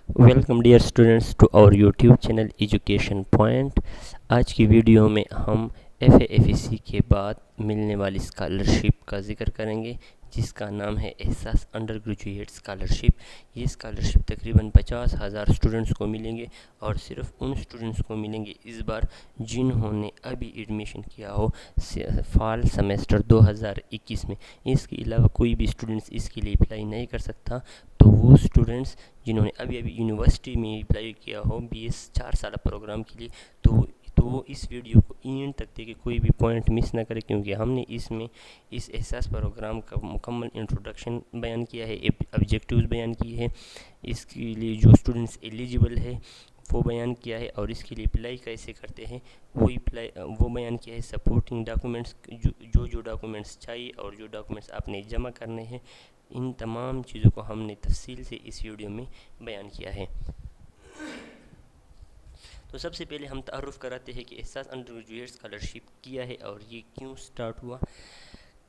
Welcome dear students to our YouTube channel education point. آج کی video میں ہم ایف اے کے بعد ملنے والی اسکالرشپ کا ذکر کریں گے، جس کا نام ہے احساس انڈر گریجویٹ اسکالرشپ۔ یہ اسکالرشپ تقریباً 50,000 اسٹوڈنٹس کو ملیں گے، اور صرف ان اسٹوڈنٹس کو ملیں گے اس بار جنہوں نے ابھی ایڈمیشن کیا ہو فال سمیسٹر 2021 میں۔ اس کے علاوہ کوئی بھی اسٹوڈنٹس اس کے لیے اپلائی نہیں کر سکتا۔ تو وہ اسٹوڈنٹس جنہوں نے ابھی یونیورسٹی میں اپلائی کیا ہو 4 سالہ پروگرام کے لیے، تو وہ اس ویڈیو کو اینڈ تک دیکھے، کوئی بھی پوائنٹ مس نہ کرے، کیونکہ ہم نے اس میں اس احساس پروگرام کا مکمل انٹروڈکشن بیان کیا ہے، آبجیکٹیوز بیان کیے ہیں، اس کے لیے جو اسٹوڈنٹس ایلیجیبل ہے وہ بیان کیا ہے، اور اس کے لیے اپلائی کیسے کرتے ہیں وہ بیان کیا ہے۔ سپورٹنگ ڈاکومنٹس جو ڈاکومنٹس چاہیے اور جو ڈاکومنٹس آپ نے جمع کرنے ہیں، ان تمام چیزوں کو ہم نے تفصیل سے اس ویڈیو میں بیان کیا ہے۔ تو سب سے پہلے ہم تعارف کراتے ہیں کہ احساس انڈر گریجویٹ اسکالرشپ کیا ہے اور یہ کیوں سٹارٹ ہوا۔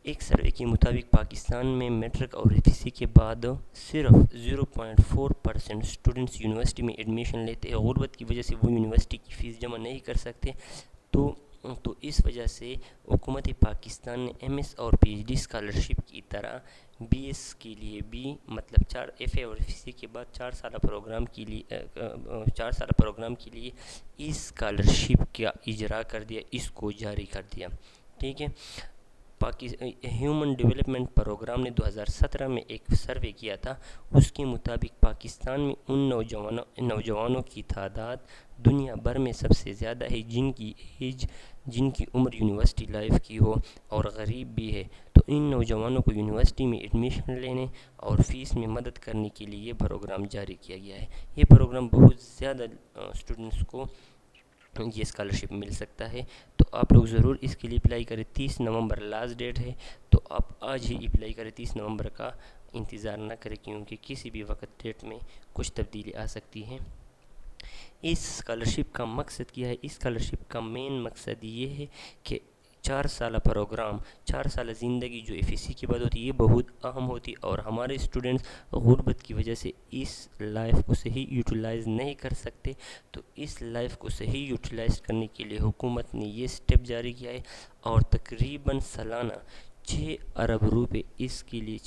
ایک سروے کے مطابق پاکستان میں میٹرک اور ایف سی کے بعد صرف 0.4% اسٹوڈنٹس یونیورسٹی میں ایڈمیشن لیتے ہیں۔ غربت کی وجہ سے وہ یونیورسٹی کی فیس جمع نہیں کر سکتے، تو اس وجہ سے حکومت پاکستان نے ایم ایس اور پی ایچ ڈی اسکالرشپ کی طرح بی ایس کے لیے بھی، مطلب ایف اے اور ایف سی کے بعد 4 سالہ پروگرام کے لیے اس اسکالرشپ کا اجرا کر دیا، اس کو جاری کر دیا۔ ٹھیک ہے، ہیومن ڈیولپمنٹ پروگرام نے 2017 میں ایک سروے کیا تھا۔ اس کے مطابق پاکستان میں ان نوجوانوں کی تعداد دنیا بھر میں سب سے زیادہ ہے جن کی عمر یونیورسٹی لائف کی ہو اور غریب بھی ہے۔ تو ان نوجوانوں کو یونیورسٹی میں ایڈمیشن لینے اور فیس میں مدد کرنے کے لیے یہ پروگرام جاری کیا گیا ہے۔ یہ پروگرام بہت زیادہ اسٹوڈنٹس کو یہ اسکالرشپ مل سکتا ہے، تو آپ لوگ ضرور اس کے لیے اپلائی کریں۔ 30 نومبر لاسٹ ڈیٹ ہے، تو آپ آج ہی اپلائی کریں، 30 نومبر کا انتظار نہ کریں، کیونکہ کسی بھی وقت ڈیٹ میں کچھ تبدیلی آ سکتی ہے۔ اس اسکالرشپ کا مقصد کیا ہے؟ اس اسکالرشپ کا مین مقصد یہ ہے کہ 4 سالہ پروگرام، 4 سالہ زندگی جو ایف سی کے بعد ہوتی ہے، یہ بہت اہم ہوتی، اور ہمارے اسٹوڈنٹس غربت کی وجہ سے اس لائف کو صحیح یوٹیلائز نہیں کر سکتے۔ تو اس لائف کو صحیح یوٹیلائز کرنے کے لیے حکومت نے یہ سٹیپ جاری کیا ہے، اور تقریباً سالانہ 6 ارب روپے اس کے لیے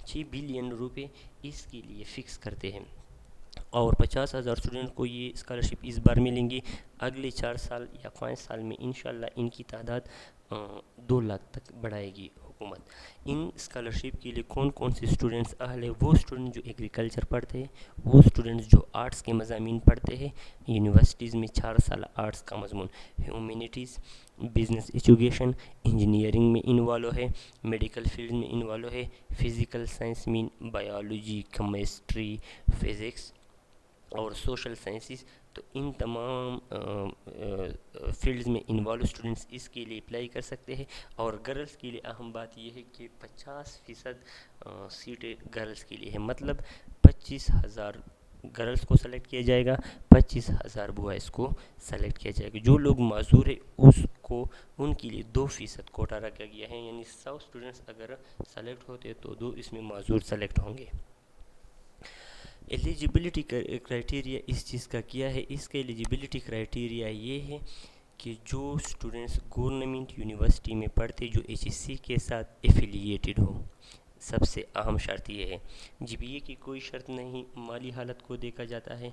6 بلین روپے اس کے لیے فکس کرتے ہیں، اور 50,000 اسٹوڈنٹ کو یہ اسکالرشپ اس بار ملیں گی۔ اگلے 4 سال یا 5 سال میں انشاءاللہ ان کی تعداد 2 لاکھ تک بڑھائے گی حکومت۔ ان اسکالرشپ کے لیے کون کون سے اسٹوڈنٹس اہل ہیں؟ وہ اسٹوڈنٹ جو ایگریکلچر پڑھتے ہیں، وہ اسٹوڈنٹس جو آرٹس کے مضامین پڑھتے ہیں، یونیورسٹیز میں 4 سالہ آرٹس کا مضمون، ہیومینٹیز، بزنس ایجوکیشن، انجینئرنگ میں انوالو ہے، میڈیکل فیلڈ میں انوالو ہے، فزیکل سائنس میں بایولوجی، کیمسٹری، فزکس اور سوشل سائنسز، تو ان تمام فیلڈز میں انوالو اسٹوڈنٹس اس کے لیے اپلائی کر سکتے ہیں۔ اور گرلز کے لیے اہم بات یہ ہے کہ 50% سیٹیں گرلز کے لیے ہے، مطلب 25,000 گرلز کو سلیکٹ کیا جائے گا، 25,000 بوائز کو سلیکٹ کیا جائے گا۔ جو لوگ معذور ہیں ان کے لیے 2% کوٹا رکھا گیا ہے، یعنی 100 اسٹوڈنٹس اگر سلیکٹ ہوتے تو 2 اس میں معذور سلیکٹ ہوں گے۔ ایلیجیبلٹی کرائٹیریا اس چیز کا کیا ہے؟ اس کا ایلیجیبلٹی کرائٹیریا یہ ہے کہ جو اسٹوڈنٹس گورنمنٹ یونیورسٹی میں پڑھتے جو ایچ ایس سی کے ساتھ ایفیلیٹڈ ہو، سب سے اہم شرط یہ ہے۔ جی بی اے کی کوئی شرط نہیں، مالی حالت کو دیکھا جاتا ہے۔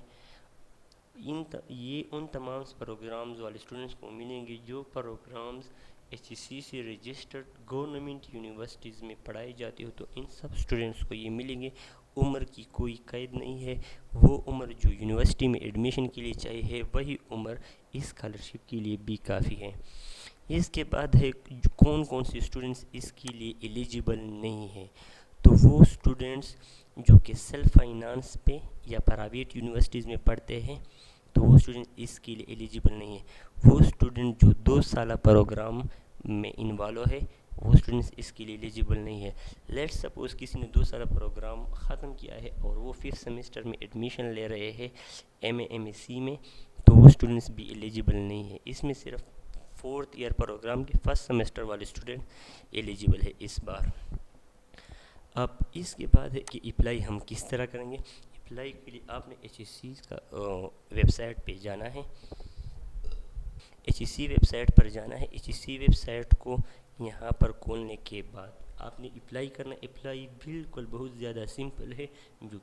یہ ان تمام پروگرامز والے اسٹوڈنٹس کو ملیں گے جو پروگرامز ایچ ایس سی سے رجسٹرڈ گورنمنٹ یونیورسٹیز میں پڑھائی جاتی ہو، تو ان سب اسٹوڈنٹس کو یہ ملیں گے۔ عمر کی کوئی قید نہیں ہے، وہ عمر جو یونیورسٹی میں ایڈمیشن کے لیے چاہیے وہی عمر اس اسکالرشپ کے لیے بھی کافی ہے۔ اس کے بعد ہے کون کون سے اسٹوڈنٹس اس کے لیے ایلیجیبل نہیں ہیں۔ تو وہ اسٹوڈنٹس جو کہ سیلف فائنانس پہ یا پرائیویٹ یونیورسٹیز میں پڑھتے ہیں، تو وہ اسٹوڈنٹ اس کے لیے ایلیجیبل نہیں ہے۔ وہ اسٹوڈنٹ جو 2 سالہ پروگرام میں انوالو ہے، وہ اسٹوڈنٹس اس کے لیے ایلیجیبل نہیں ہے۔ لیٹس سپوز کسی نے 2 سالہ پروگرام ختم کیا ہے اور وہ 5 سیمسٹر میں ایڈمیشن لے رہے ہیں ایم اے سی میں، تو وہ اسٹوڈنٹس بھی ایلیجیبل نہیں ہے۔ اس میں صرف 4th ایئر پروگرام کے 1st سیمسٹر والے اسٹوڈنٹ ایلیجیبل ہے اس بار۔ اب اس کے بعد ہے کہ اپلائی ہم کس طرح کریں گے۔ اپلائی کے لیے آپ نے ایچ ایس سی کا ویب سائٹ پہ جانا ہے، H S C website پر جانا ہے۔ H S C website کو یہاں پر کھولنے کے بعد آپ نے اپلائی کرنا ہے۔ اپلائی بالکل بہت زیادہ سمپل ہے، جو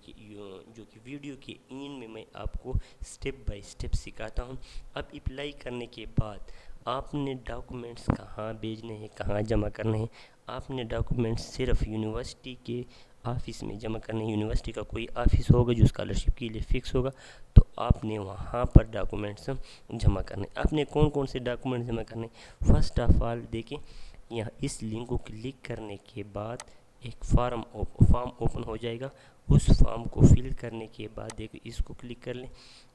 کہ ویڈیو کے اینڈ میں آپ کو سٹیپ بائی سٹیپ سکھاتا ہوں۔ اب اپلائی کرنے کے بعد آپ نے ڈاکومنٹس کہاں بھیجنے ہیں، کہاں جمع کرنے ہیں۔ آپ نے ڈاکومنٹس صرف یونیورسٹی کے آفس میں جمع کرنے ہیں۔ یونیورسٹی کا کوئی آفس ہوگا جو اسکالرشپ کے لیے فکس ہوگا، تو آپ نے وہاں پر ڈاکومنٹس جمع کرنے۔ آپ نے کون سے ڈاکومنٹس جمع کرنے؟ فرسٹ آف آل دیکھیں، یہاں اس لنک کو کلک کرنے کے بعد ایک فارم اوپن ہو جائے گا۔ اس فارم کو فل کرنے کے بعد دیکھیں، اس کو کلک کر لیں۔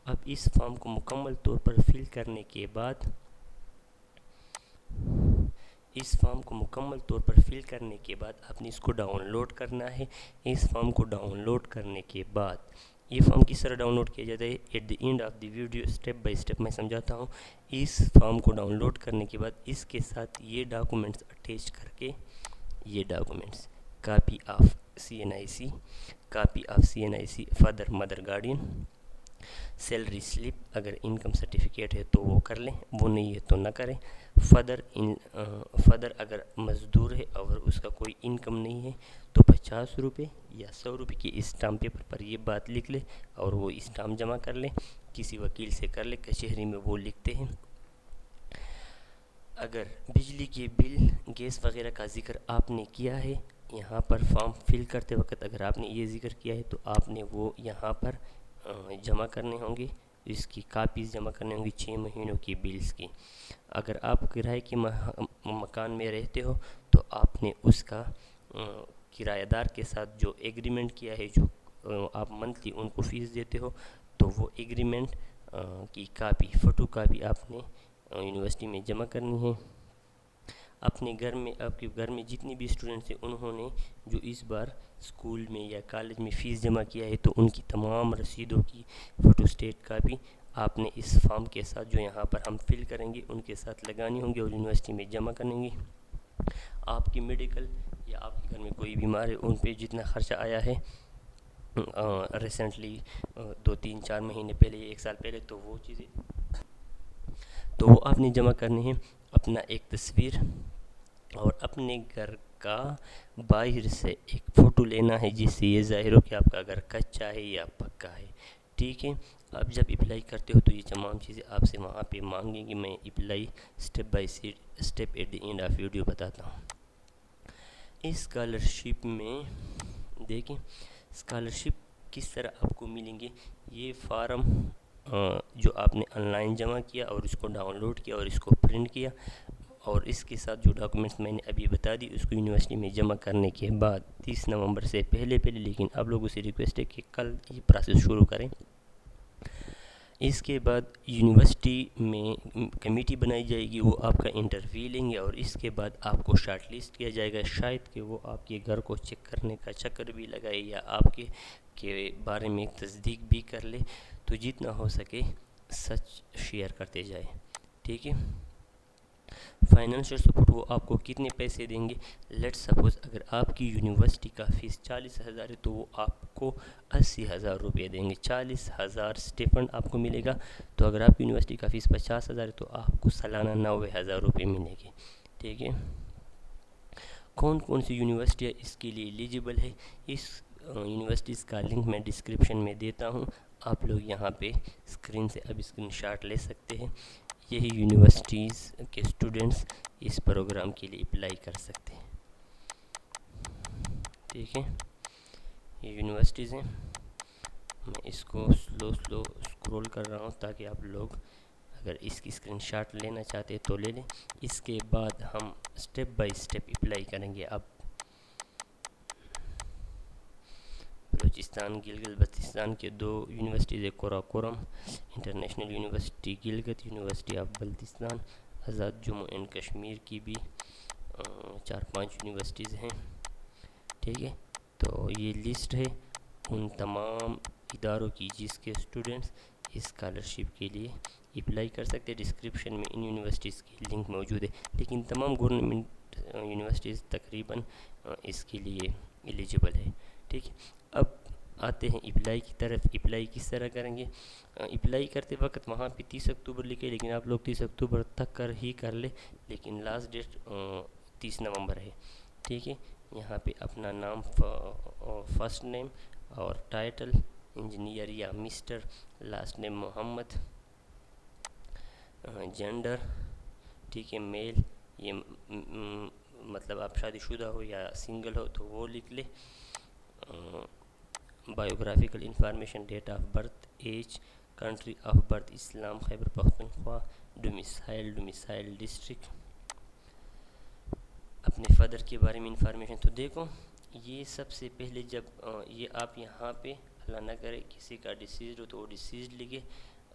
اب اس فارم کو مکمل طور پر فل کرنے کے بعد آپ نے اس کو ڈاؤن لوڈ کرنا ہے۔ اس فارم کو ڈاؤن لوڈ کرنے کے بعد یہ فارم کس طرح ڈاؤن لوڈ کیا جاتا ہے، at the end of the video step by step میں سمجھاتا ہوں۔ اس فارم کو ڈاؤن لوڈ کرنے کے بعد اس کے ساتھ یہ ڈاکومنٹس اٹیچ کر کے، یہ documents copy of C N I C father mother guardian, salary slip, اگر انکم سرٹیفکیٹ ہے تو وہ کر لیں، وہ نہیں ہے تو نہ کریں۔ فادر اگر مزدور ہے اور اس کا کوئی انکم نہیں ہے تو 50 روپے یا 100 روپے کی اسٹامپ پیپر پر یہ بات لکھ لے اور وہ اسٹامپ جمع کر لیں، کسی وکیل سے کر لے، کچہری میں وہ لکھتے ہیں۔ اگر بجلی کے بل، گیس وغیرہ کا ذکر آپ نے کیا ہے یہاں پر فارم فل کرتے وقت، اگر آپ نے یہ ذکر کیا ہے تو آپ نے وہ یہاں پر جمع کرنے ہوں گے، اس کی کاپیز جمع کرنے ہوں گی 6 مہینوں کی بلز کی۔ اگر آپ کرائے کے مکان میں رہتے ہو تو آپ نے اس کا کرایہ دار کے ساتھ جو ایگریمنٹ کیا ہے، جو آپ منتھلی ان کو فیس دیتے ہو، تو وہ ایگریمنٹ کی کاپی، فوٹو کاپی آپ نے یونیورسٹی میں جمع کرنی ہے۔ اپنے گھر میں، آپ کے گھر میں جتنے بھی اسٹوڈنٹس ہیں انہوں نے جو اس بار اسکول میں یا کالج میں فیس جمع کیا ہے، تو ان کی تمام رسیدوں کی فوٹو اسٹیٹ کاپی آپ نے اس فارم کے ساتھ جو یہاں پر ہم فل کریں گے ان کے ساتھ لگانی ہوں گی اور یونیورسٹی میں جمع کریں گے۔ آپ کی میڈیکل یا آپ کے گھر میں کوئی بیمار ہے، ان پہ جتنا خرچہ آیا ہے ریسنٹلی 2-3-4 مہینے پہلے یا 1 سال پہلے، تو وہ چیزیں تو وہ آپ نے جمع کرنی ہے۔ اپنا ایک تصویر اور اپنے گھر کا باہر سے ایک فوٹو لینا ہے، جس سے یہ ظاہر ہو کہ آپ کا گھر کچا ہے یا پکا ہے، ٹھیک ہے۔ اب جب اپلائی کرتے ہو تو یہ تمام چیزیں آپ سے وہاں پہ مانگیں گی۔ میں apply step by step at the end of video بتاتا ہوں۔ اسکالرشپ میں دیکھیں، اسکالرشپ کس طرح آپ کو ملیں گے۔ یہ فارم جو آپ نے آن لائن جمع کیا اور اس کو ڈاؤن لوڈ کیا اور اس کو پرنٹ کیا، اور اس کے ساتھ جو ڈاکومنٹس میں نے ابھی بتا دی، اس کو یونیورسٹی میں جمع کرنے کے بعد 30 نومبر سے پہلے لیکن آپ لوگوں سے ریکویسٹ ہے کہ کل یہ پروسیس شروع کریں۔ اس کے بعد یونیورسٹی میں کمیٹی بنائی جائے گی، وہ آپ کا انٹرویو لیں گے اور اس کے بعد آپ کو شارٹ لسٹ کیا جائے گا۔ شاید کہ وہ آپ کے گھر کو چیک کرنے کا چکر بھی لگائے یا آپ کے بارے میں تصدیق بھی کر لے، تو جتنا ہو سکے سچ شیئر کرتے جائے، ٹھیک ہے۔ فائنینشیل سپورٹ وہ آپ کو کتنے پیسے دیں گے؟ لیٹ سپوز اگر آپ کی یونیورسٹی کا فیس 40,000 ہے تو وہ آپ کو 80,000 روپے دیں گے، 40,000 اسٹیپنڈ آپ کو ملے گا۔ تو اگر آپ کی یونیورسٹی کا فیس 50,000 ہے تو آپ کو سالانہ 90,000 روپے ملے گے، ٹھیک ہے۔ کون سی یونیورسٹیاں اس کے لیے ایلیجیبل ہے؟ اس یونیورسٹیز کا لنک میں ڈسکرپشن میں دیتا ہوں، آپ لوگ یہاں پہ اسکرین سے اب اسکرین شاٹ لے سکتے ہیں۔ یہی یونیورسٹیز کے اسٹوڈنٹس اس پروگرام کے لیے اپلائی کر سکتے ہیں، ٹھیک ہے۔ یہ یونیورسٹیز ہیں، میں اس کو سلو اسکرول کر رہا ہوں تاکہ آپ لوگ اگر اس کی اسکرین شاٹ لینا چاہتے ہیں تو لے لیں۔ اس کے بعد ہم سٹیپ بائی سٹیپ اپلائی کریں گے۔ اب بلوچستان گلگت بلتستان کے 2 یونیورسٹیز ہیں، Karakoram international university Gilgit, university of Baltistan, Azad Jammu and Kashmir کی بھی 4-5 یونیورسٹیز ہیں، ٹھیک ہے۔ تو یہ لسٹ ہے ان تمام اداروں کی جس کے اسٹوڈنٹس اسکالرشپ کے لیے اپلائی کر سکتے ہیں۔ ڈسکرپشن میں ان یونیورسٹیز کی لنک موجود ہے، لیکن تمام گورنمنٹ یونیورسٹیز تقریباً اس کے لیے ایلیجیبل ہے، ٹھیک ہے۔ اب آتے ہیں اپلائی کی طرف. اپلائی کس طرح کریں گے؟ اپلائی کرتے وقت وہاں پہ 30 اکتوبر لکھے، لیکن آپ لوگ 30 اکتوبر تک کر لے، لیکن لاسٹ ڈیٹ 30 نومبر ہے. ٹھیک ہے. یہاں پہ اپنا نام، فرسٹ نیم اور ٹائٹل انجینئر یا مسٹر، لاسٹ نیم محمد، جینڈر، ٹھیک ہے، میل، یہ مطلب آپ شادی شدہ ہو یا سنگل ہو تو وہ لکھ لے. Biographical information, date of birth, age, country of birth اسلام خیبر پختونخوا، ڈومیسائل ڈسٹرکٹ، اپنے فادر کے بارے میں انفارمیشن. تو دیکھو یہ سب سے پہلے جب یہ آپ یہاں پہ اللہ نہ کرے کسی کا ڈیسیزڈ ہو تو وہ ڈیسیزڈ لکھے،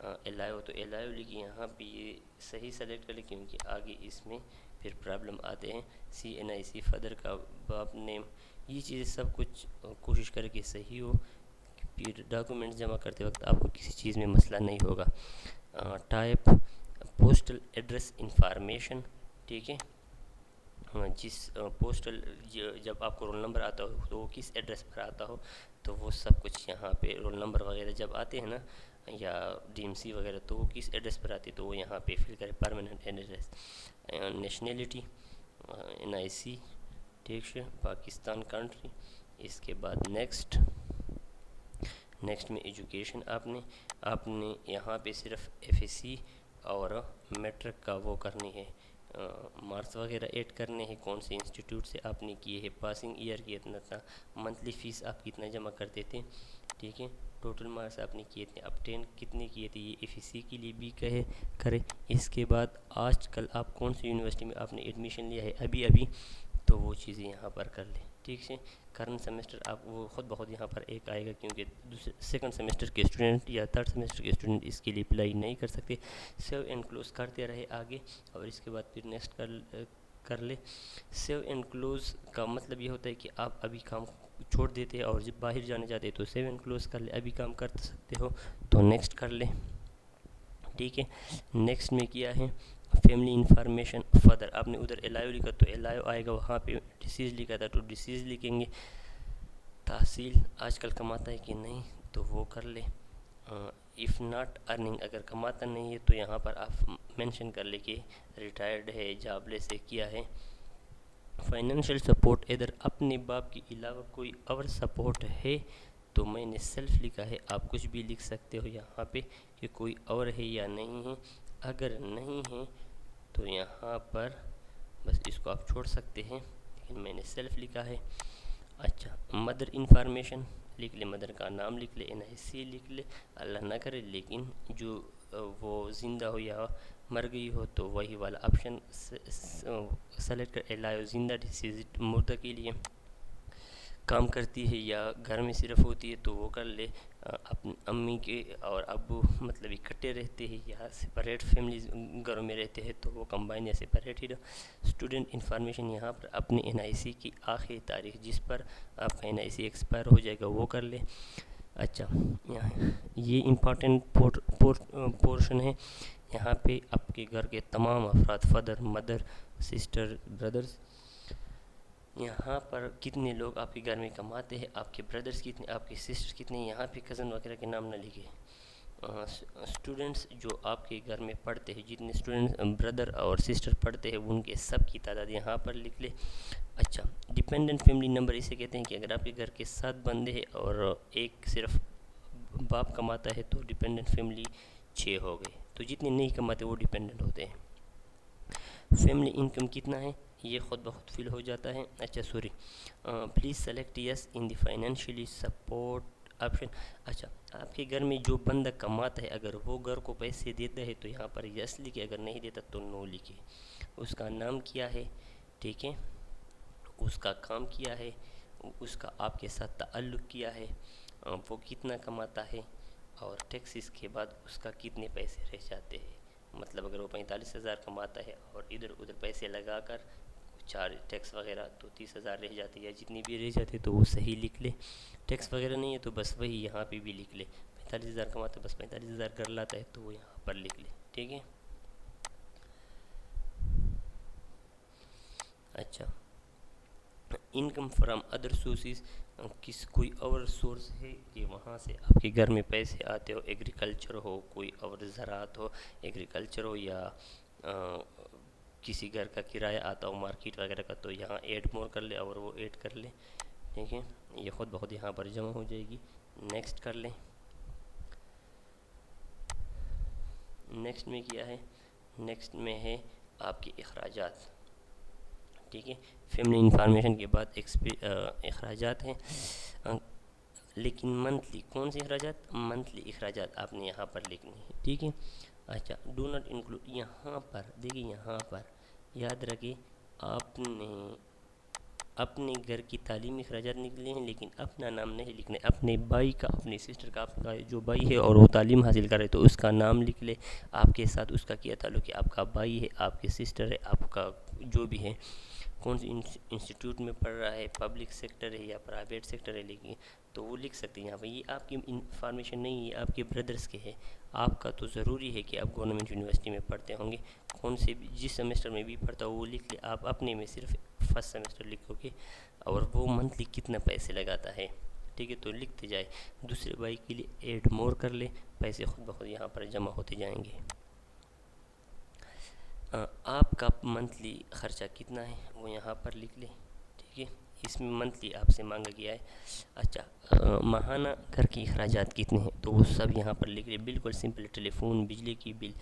الائیو ہو تو الائیو لکھے. یہاں پہ یہ صحیح سلیکٹ کر لے کیونکہ آگے اس میں پھر پرابلم آتے ہیں. CNIC، فادر کا باپ نیم، یہ چیزیں سب کچھ کوشش کر کے صحیح ہو، پھر ڈاکومنٹس جمع کرتے وقت آپ کو کسی چیز میں مسئلہ نہیں ہوگا. ٹائپ پوسٹل ایڈریس انفارمیشن، ٹھیک ہے. جس پوسٹل جب آپ کو رول نمبر آتا ہو تو وہ کس ایڈریس پر آتا ہو تو وہ سب کچھ یہاں پہ رول نمبر وغیرہ جب آتے ہیں نا، یا DMC وغیرہ، تو وہ کس ایڈریس پر آتی ہے تو وہ یہاں پہ فل کرے، پرماننٹ ایڈریس. نیشنلٹی NIC، ٹھیک ہے، پاکستان کنٹری. اس کے بعد نیکسٹ میں ایجوکیشن آپ نے یہاں پہ صرف FSC اور میٹرک کا وہ کرنی ہے، مارکس وغیرہ ایڈ کرنے ہیں، کون سے انسٹیٹیوٹ سے آپ نے کیے ہیں، پاسنگ ایئر کی اتنا تھا، منتھلی فیس آپ کتنا جمع کرتے تھے، ٹھیک ہے، ٹوٹل مارکس آپ نے کیے تھے، ابٹین کتنے کیے تھے، یہ FSC کے لیے بھی کرے. اس کے بعد آج کل آپ کون سی یونیورسٹی میں آپ نے ایڈمیشن لیا ہے ابھی تو وہ چیزیں یہاں پر کر لیں. ٹھیک ہے. کرنٹ سیمسٹر آپ وہ خود بخود یہاں پر ایک آئے گا کیونکہ سیکنڈ سیمسٹر کے اسٹوڈنٹ یا تھرڈ سیمسٹر کے اسٹوڈنٹ اس کے لیے اپلائی نہیں کر سکتے. سیو اینڈ کلوز کرتے رہے آگے، اور اس کے بعد پھر نیکسٹ کر لے. سیو اینڈ کلوز کا مطلب یہ ہوتا ہے کہ آپ ابھی کام چھوڑ دیتے ہیں اور جب باہر جانے جاتے تو سیو اینڈ کلوز کر لے، ابھی کام کر سکتے ہو تو نیکسٹ کر لے. ٹھیک ہے. نیکسٹ میں کیا ہے، فیملی انفارمیشن. فادر آپ نے ادھر الائیو لکھا تو الائیو آئے گا، وہاں پہ ڈیسیز لکھا تھا تو ڈیسیز لکھیں گے. تحصیل آج کل کماتا ہے کہ نہیں تو وہ کر لے. اف ناٹ ارننگ، اگر کماتا نہیں ہے تو یہاں پر آپ مینشن کر لے کہ ریٹائرڈ ہے، جاب لیس ہے، کیا ہے. فائنینشیل سپورٹ، ادھر اپنے باپ کے علاوہ کوئی اور سپورٹ ہے تو میں نے سیلف لکھا ہے، آپ کچھ بھی لکھ سکتے ہو یہاں پہ کہ کوئی اور ہے یا نہیں ہے. اگر نہیں ہے تو یہاں پر بس اس کو آپ چھوڑ سکتے ہیں، لیکن میں نے سیلف لکھا ہے. اچھا، مدر انفارمیشن لکھ لے، مدر کا نام لکھ لے، NIC لکھ لے. اللہ نہ کرے لیکن جو وہ زندہ ہو یا مر گئی ہو تو وہی والا آپشن سلیکٹ کر. الائیو، زندہ، ڈیسیزڈ، مردہ کے لیے کام کرتی ہے یا گھر میں صرف ہوتی ہے تو وہ کر لے. اپنی امی کے اور ابو مطلب اکٹھے رہتے ہیں یا سپریٹ فیملیز گھروں میں رہتے ہیں تو وہ کمبائن یا سپریٹ ہی رہو. اسٹوڈنٹ انفارمیشن، یہاں پر اپنے NIC کی آخری تاریخ جس پر آپ کا NIC ایکسپائر ہو جائے گا وہ کر لے. اچھا، یہ امپورٹنٹ پورشن ہے. یہاں پہ آپ کے گھر کے تمام افراد، فادر، مدر، سسٹر، بردرز، یہاں پر کتنے لوگ آپ کے گھر میں کماتے ہیں، آپ کے بردرز کتنے، آپ کے سسٹر کتنے. یہاں پہ کزن وغیرہ کے نام نہ لکھے. اسٹوڈنٹس جو آپ کے گھر میں پڑھتے ہیں، جتنے اسٹوڈنٹس بردر اور سسٹر پڑھتے ہیں ان کے سب کی تعداد یہاں پر لکھ لے. اچھا، ڈیپینڈنٹ فیملی نمبر اسے کہتے ہیں کہ اگر آپ کے گھر کے 7 بندے ہیں اور ایک صرف باپ کماتا ہے تو ڈیپینڈنٹ فیملی 6 ہو گئے، تو جتنے نہیں کماتے وہ ڈیپینڈنٹ ہوتے ہیں. فیملی انکم کتنا ہے یہ خود بخود فل ہو جاتا ہے. اچھا sorry, please select yes in the financially support option. اچھا، آپ کے گھر میں جو بندہ کماتا ہے اگر وہ گھر کو پیسے دیتا ہے تو یہاں پر یس لکھے، اگر نہیں دیتا تو نو لکھے. اس کا نام کیا ہے، ٹھیک ہے، اس کا کام کیا ہے، اس کا آپ کے ساتھ تعلق کیا ہے، وہ کتنا کماتا ہے، اور ٹیکسز کے بعد اس کا کتنے پیسے رہ جاتے ہیں. مطلب اگر وہ 45,000 کماتا ہے اور ادھر ادھر پیسے لگا کر چارج ٹیکس وغیرہ تو 30,000 رہ جاتے یا جتنی بھی رہ جاتے تو وہ صحیح لکھ لے. ٹیکس وغیرہ نہیں ہے تو بس وہی یہاں پہ بھی لکھ لے. 45,000 کماتا ہے بس 45,000 کر لاتا ہے تو وہ یہاں پر لکھ لے. ٹھیک ہے. اچھا، انکم فرام ادر سورسز، کوئی اور سورس ہے کہ وہاں سے آپ کے گھر میں پیسے آتے ہو، ایگریکلچر ہو، کوئی اور زراعت ہو، ایگریکلچر ہو، یا کسی گھر کا کرایہ آتا ہو مارکیٹ وغیرہ کا، تو یہاں ایڈ مور کر لے اور وہ ایڈ کر لے. ٹھیک ہے، یہ خود بخود یہاں پر جمع ہو جائے گی. نیکسٹ کر لیں. نیکسٹ میں کیا ہے؟ نیکسٹ میں ہے آپ کے اخراجات. ٹھیک ہے، فیملی انفارمیشن کے بعد اخراجات ہیں، لیکن منتھلی. کون سے اخراجات؟ منتھلی اخراجات آپ نے یہاں پر لکھنے ہیں. ٹھیک ہے. اچھا، ڈو ناٹ انکلوڈ. یہاں پر دیکھیے، یہاں پر یاد رکھیں آپ نے اپنے گھر کی تعلیمی اخراجات نکلے ہیں، لیکن اپنا نام نہیں لکھنا ہے. اپنے بھائی کا، اپنی سسٹر کا، آپ کا جو بھائی ہے اور وہ تعلیم حاصل کرے تو اس کا نام لکھ لے. آپ کے ساتھ اس کا کیا تعلق ہے؟ آپ کا بھائی ہے، آپ کی سسٹر ہے، آپ کا جو بھی ہے، کون سی انسٹیٹیوٹ میں پڑھ رہا ہے، پبلک سیکٹر ہے یا پرائیویٹ سیکٹر ہے، لیکن تو وہ لکھ سکتے ہیں یہاں پہ. یہ آپ کی انفارمیشن نہیں ہے، آپ کے بردرس کے ہے. آپ کا تو ضروری ہے کہ آپ گورنمنٹ یونیورسٹی میں پڑھتے ہوں گے. کون سے بھی، جس سیمسٹر میں بھی پڑھتا ہو وہ لکھ لے. آپ اپنے میں صرف فرسٹ سیمسٹر لکھو گے اور وہ منتھلی کتنا پیسے لگاتا ہے. ٹھیک ہے، تو لکھتے جائے. دوسرے بھائی کے لیے ایڈ مور کر لے، پیسے خود بخود یہاں پر جمع ہوتے جائیں گے. آپ کا منتھلی خرچہ کتنا ہے وہ یہاں پر لکھ لیں. ٹھیک ہے، اس میں منتھلی آپ سے مانگا گیا ہے. اچھا، ماہانہ گھر کے اخراجات کتنے ہیں تو وہ سب یہاں پر لکھ لیں. بالکل سمپل. ٹیلی فون، بجلی کی بل.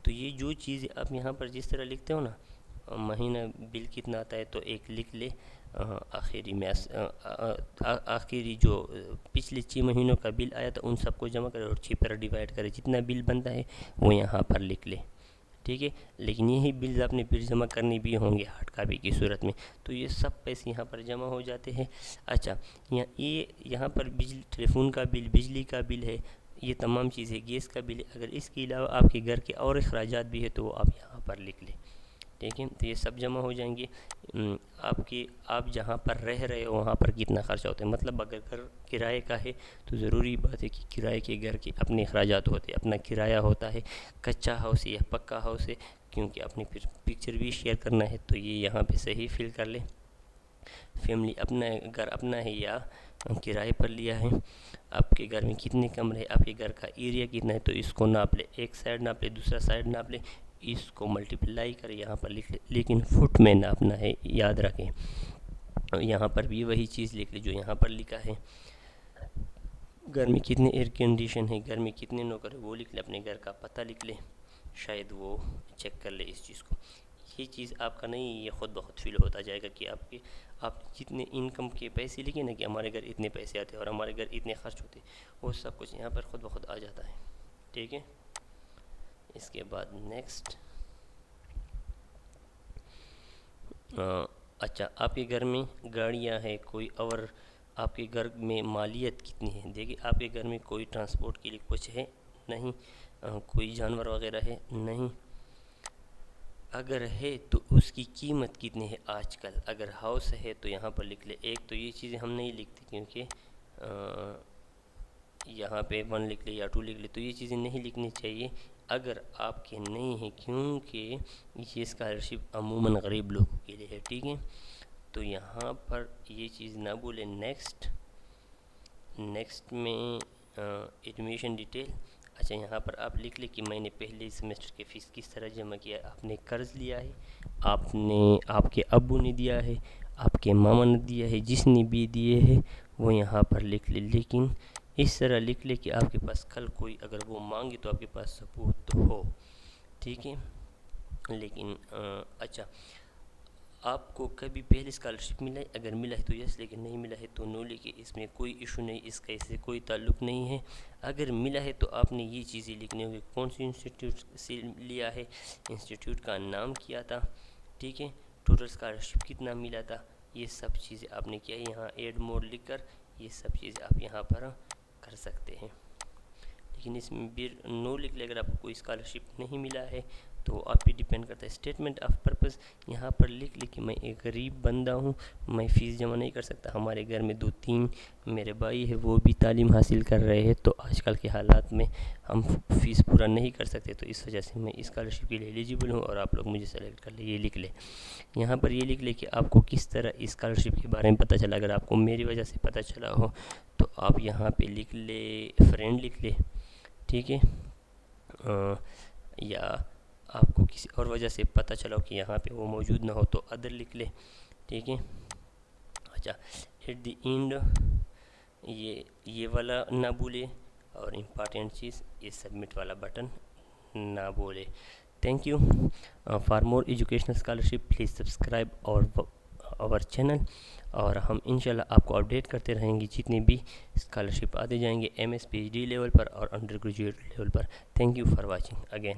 تو یہ جو چیزیں آپ یہاں پر جس طرح لکھتے ہو نا، مہینہ بل کتنا آتا ہے تو ایک لکھ لے. آخری میں آخری جو پچھلے 6 مہینوں کا بل آیا تھا ان سب کو جمع کرے اور 6 پر ڈیوائڈ کرے. جتنا بل بنتا ہے وہ یہاں پر لکھ لے. ٹھیک ہے، لیکن یہی بلز آپ نے پھر جمع کرنے بھی ہوں گے ہارڈ کاپی کی صورت میں، تو یہ سب پیسے یہاں پر جمع ہو جاتے ہیں. اچھا، یہاں پر ٹیلی فون کا بل، بجلی کا بل ہے، یہ تمام چیزیں، گیس کا بل ہے. اگر اس کے علاوہ آپ کے گھر کے اور اخراجات بھی ہے تو وہ آپ یہاں پر لکھ لیں. ٹھیک ہے، تو یہ سب جمع ہو جائیں گے. آپ جہاں پر رہ رہے ہو وہاں پر کتنا خرچہ ہوتا ہے. مطلب اگر گھر کرائے کا ہے تو ضروری بات ہے کہ کرائے کے گھر کے اپنے اخراجات ہوتے ہیں. اپنا کرایہ ہوتا ہے، کچا ہاؤس ہے یا پکا ہاؤس ہے، کیونکہ اپنی پھر پکچر بھی شیئر کرنا ہے تو یہ یہاں پہ صحیح فل کر لیں. فیملی اپنا گھر اپنا ہے یا کرائے پر لیا ہے. آپ کے گھر میں کتنے کمرے، آپ کے گھر کا ایریا کتنا ہے تو اس کو ناپ لے. ایک سائڈ ناپ لے، دوسرا سائڈ ناپ لے، اس کو ملٹیپلائی کر یہاں پر لکھ لے. لیکن فٹ میں ناپنا ہے، یاد رکھیں. یہاں پر بھی وہی چیز لکھ لے جو یہاں پر لکھا ہے. گھر میں کتنے ایئر کنڈیشن ہے، گھر میں کتنے نوکر ہے وہ لکھ لے. اپنے گھر کا پتہ لکھ لے، شاید وہ چیک کر لے اس چیز کو. یہ چیز آپ کا نہیں، یہ خود بخود فیل ہوتا جائے گا کہ آپ جتنے انکم کے پیسے لکھیں نا کہ ہمارے گھر اتنے پیسے آتے ہیں اور ہمارے گھر اتنے خرچ ہوتے ہیں، وہ سب کچھ یہاں پر خود بخود آ جاتا ہے. ٹھیک ہے، اس کے بعد نیکسٹ. اچھا، آپ کے گھر میں گاڑیاں ہیں کوئی، اور آپ کے گھر میں مالیت کتنی ہے. دیکھیے، آپ کے گھر میں کوئی ٹرانسپورٹ کے لیے کچھ ہے نہیں، کوئی جانور وغیرہ ہے نہیں. اگر ہے تو اس کی قیمت کتنی ہے آج کل. اگر ہاؤس ہے تو یہاں پر لکھ لے. ایک تو یہ چیزیں ہم نہیں لکھتے کیونکہ یہاں پہ 1 لکھ لے یا 2 لکھ لے، تو یہ چیزیں نہیں لکھنی چاہیے اگر آپ کے نہیں ہیں، کیونکہ یہ اسکالرشپ عموماً غریب لوگوں کے لیے ہے. ٹھیک ہے، تو یہاں پر یہ چیز نہ بولیں. نیکسٹ میں ایڈمیشن ڈیٹیل. اچھا، یہاں پر آپ لکھ لیں کہ میں نے پہلے سیمسٹر کی فیس کس طرح جمع کیا ہے. آپ نے قرض لیا ہے، آپ کے ابو نے دیا ہے، آپ کے ماما نے دیا ہے، جس نے بھی دیے ہے وہ یہاں پر لکھ لے. لیکن اس طرح لکھ لے کہ آپ کے پاس کل کوئی اگر وہ مانگے تو آپ کے پاس ثبوت ہو. ٹھیک ہے، لیکن اچھا، آپ کو کبھی پہلے اسکالرشپ ملا ہے؟ اگر ملا ہے تو یس، لیکن نہیں ملا ہے تو نو لکھے. اس میں کوئی ایشو نہیں، اس کا اس سے کوئی تعلق نہیں ہے. اگر ملا ہے تو آپ نے یہ چیزیں لکھنی ہوگی. کون سی انسٹیٹیوٹ سے لیا ہے، انسٹیٹیوٹ کا نام کیا تھا. ٹھیک ہے، ٹوٹل اسکالرشپ کتنا ملا تھا، یہ سب چیزیں آپ نے کیا ہے. یہاں ایڈ مور لکھ کر یہ سب چیزیں آپ یہاں پر کر سکتے ہیں. لیکن اس میں بھی نو لکھ لے اگر آپ کو کوئی اسکالرشپ نہیں ملا ہے تو آپ پہ ڈیپینڈ کرتا ہے. اسٹیٹمنٹ آف پرپز یہاں پر لکھ لے کہ میں ایک غریب بندہ ہوں, میں فیس جمع نہیں کر سکتا, ہمارے گھر میں 2-3 میرے بھائی ہے وہ بھی تعلیم حاصل کر رہے ہیں, تو آج کل کے حالات میں ہم فیس پورا نہیں کر سکتے, تو اس وجہ سے میں اسکالرشپ کے لیے ایلیجیبل ہوں اور آپ لوگ مجھے سلیکٹ کر لیں. یہ لکھ لیں, یہاں پر یہ لکھ لیں کہ آپ کو کس طرح اسکالرشپ کے بارے میں پتہ چلا. اگر آپ کو میری وجہ سے پتہ چلا ہو تو آپ یہاں پہ لکھ لے فرینڈ لکھ لے, ٹھیک ہے, یا آپ کو کسی اور وجہ سے پتہ چلا ہو کہ یہاں پہ وہ موجود نہ ہو تو ادر لکھ لے, ٹھیک ہے. اچھا, ایٹ دی اینڈ یہ والا نہ بھولے, اور امپارٹینٹ چیز یہ سبمٹ والا بٹن نہ بولے. Thank you. For more educational scholarship please subscribe اور چینل, اور ہم انشاءاللہ آپ کو اپڈیٹ کرتے رہیں گے جتنے بھی اسکالرشپ آتے جائیں گے M S P H D level پر اور انڈر گریجویٹ لیول پر. Thank you for watching again.